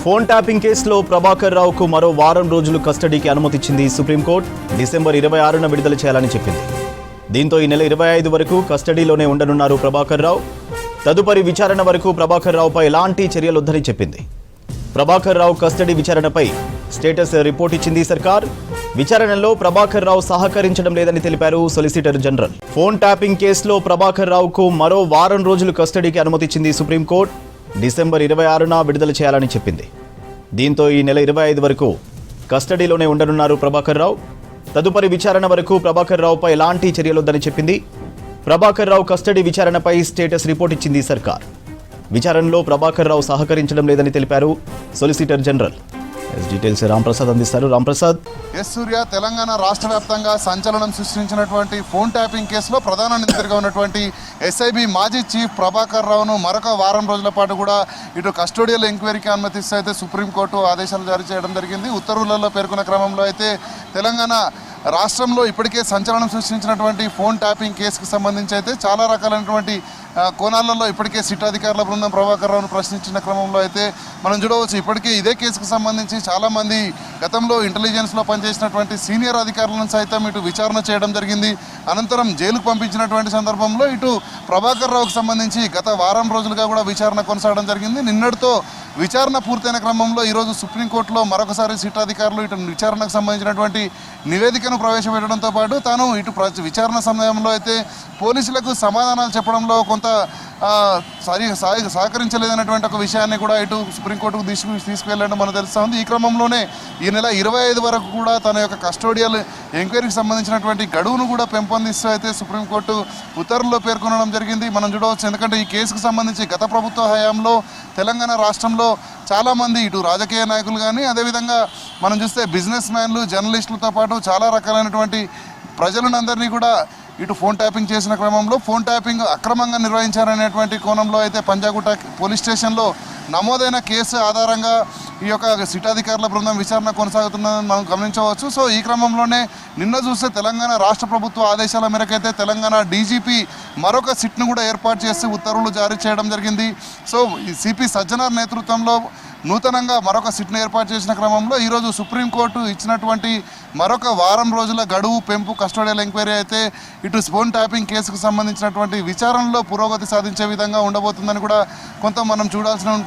Phone tapping కేసులో ప్రభాకర్ రావుకు మరో వారం రోజులు కస్టడీకి అనుమతిచ్చింది సుప్రీంకోర్టు. డిసెంబర్ 26న విడుదల చేయాలని చెప్పింది. దీంతో ఈ నెల 25 వరకు కస్టడీలోనే ఉండనున్నారు ప్రభాకర్ రావు. తదుపరి విచారణ వరకు ప్రభాకర్ రావుపై ఎలాంటి చర్యలొద్దని చెప్పింది. Prabhakar Rao custody విచారణపై status report ఇచ్చింది సర్కార్. విచారణలో ప్రభాకర్ రావు సహకరించడం లేదని తెలిపారు సొలిసిటర్ జనరల్. ఫోన్ ట్యాపింగ్ కేసులో ప్రభాకర్ రావుకు మరో వారం రోజులు కస్టడీకి అనుమతిచ్చింది సుప్రీంకోర్టు. డిసెంబర్ 26న విడుదల చేయాలని చెప్పింది. దీంతో ఈ నెల 25 వరకు కస్టడీలోనే ఉండనున్నారు ప్రభాకర్ రావు. తదుపరి విచారణ వరకు ప్రభాకర్ రావుపై ఎలాంటి చర్యలొద్దని చెప్పింది. Prabhakar Rao custody విచారణపై status report ఇచ్చింది సర్కార్. విచారణలో ప్రభాకర్ రావు సహకరించడం లేదని తెలిపారు సొలిసిటర్ జనరల్. డీటెయిల్స్ రాంప్రసాద్ అందిస్తారు. రాంప్రసాద్. సూర్య, తెలంగాణ రాష్ట్ర వ్యాప్తంగా సంచలనం సృష్టించినటువంటి ఫోన్ ట్యాపింగ్ కేసులో ప్రధాన నిందితుడిగా ఉన్నటువంటి ఎస్ఐబి మాజీ చీఫ్ ప్రభాకర్ రావును మరొక వారం రోజుల పాటు కూడా ఇటు కస్టోడియల్ ఎంక్వైరీకి అనుమతిస్తే అయితే సుప్రీంకోర్టు ఆదేశాలు జారీ చేయడం జరిగింది. ఉత్తర్వులలో పేర్కొన్న క్రమంలో అయితే తెలంగాణ రాష్ట్రంలో ఇప్పటికే సంచలనం సృష్టించినటువంటి ఫోన్ ట్యాపింగ్ కేసుకు సంబంధించి అయితే చాలా రకాలైనటువంటి కోణాలలో ఇప్పటికే సిట్ అధికారుల బృందం ప్రభాకర్ రావును ప్రశ్నించిన క్రమంలో అయితే మనం చూడవచ్చు. ఇప్పటికే ఇదే కేసుకు సంబంధించి చాలామంది గతంలో ఇంటెలిజెన్స్లో పనిచేసినటువంటి సీనియర్ అధికారులను సైతం ఇటు విచారణ చేయడం జరిగింది. అనంతరం జైలుకు పంపించినటువంటి సందర్భంలో ఇటు ప్రభాకర్ రావుకు సంబంధించి గత వారం రోజులుగా కూడా విచారణ కొనసాగడం జరిగింది. నిన్నటితో విచారణ పూర్తయిన క్రమంలో ఈరోజు సుప్రీంకోర్టులో మరొకసారి సిట్ అధికారులు ఇటు విచారణకు సంబంధించినటువంటి నివేదికను ప్రవేశపెట్టడంతో పాటు తాను ఇటు విచారణ సమయంలో అయితే పోలీసులకు సమాధానాలు చెప్పడంలో కొంత సహకరించలేదనేటువంటి ఒక విషయాన్ని కూడా ఇటు సుప్రీంకోర్టుకు తీసుకువెళ్ళడం మనకు తెలుస్తూ ఉంది. ఈ క్రమంలోనే ఈ నెల 25 వరకు కూడా తన యొక్క కస్టోడియల్ ఎంక్వైరీకి సంబంధించినటువంటి గడువును కూడా పెంపొందిస్తూ అయితే సుప్రీంకోర్టు ఉత్తర్వుల్లో పేర్కొనడం జరిగింది. మనం చూడవచ్చు. ఎందుకంటే ఈ కేసుకు సంబంధించి గత ప్రభుత్వ హయాంలో తెలంగాణ రాష్ట్రంలో చాలామంది ఇటు రాజకీయ నాయకులు కానీ అదేవిధంగా మనం చూస్తే బిజినెస్ మ్యాన్లు, జర్నలిస్టులతో పాటు చాలా రకాలైనటువంటి ప్రజలందరినీ కూడా ఇటు ఫోన్ ట్యాపింగ్ చేసిన క్రమంలో ఫోన్ ట్యాపింగ్ అక్రమంగా నిర్వహించారనేటువంటి కోణంలో అయితే పంజాగుట్ట పోలీస్ స్టేషన్లో నమోదైన కేసు ఆధారంగా ఈ యొక్క సిట్ అధికారుల బృందం విచారణ కొనసాగుతున్నదని మనం గమనించవచ్చు. సో ఈ క్రమంలోనే నిన్న చూస్తే తెలంగాణ రాష్ట్ర ప్రభుత్వ ఆదేశాల మేరకైతే తెలంగాణ డీజీపీ మరొక సిట్ను కూడా ఏర్పాటు చేసి ఉత్తర్వులు జారీ చేయడం జరిగింది. సో ఈ సిపి సజ్జనార్ నేతృత్వంలో నూతనంగా మరొక సిట్ను ఏర్పాటు చేసిన క్రమంలో ఈరోజు సుప్రీంకోర్టు ఇచ్చినటువంటి మరొక వారం రోజుల గడువు పెంపు కస్టోడియల్ ఎంక్వైరీ అయితే ఇటు ఫోన్ ట్యాపింగ్ కేసుకు సంబంధించినటువంటి విచారణలో పురోగతి సాధించే విధంగా ఉండబోతుందని కూడా కొంత మనం చూడాల్సి ఉంటుంది.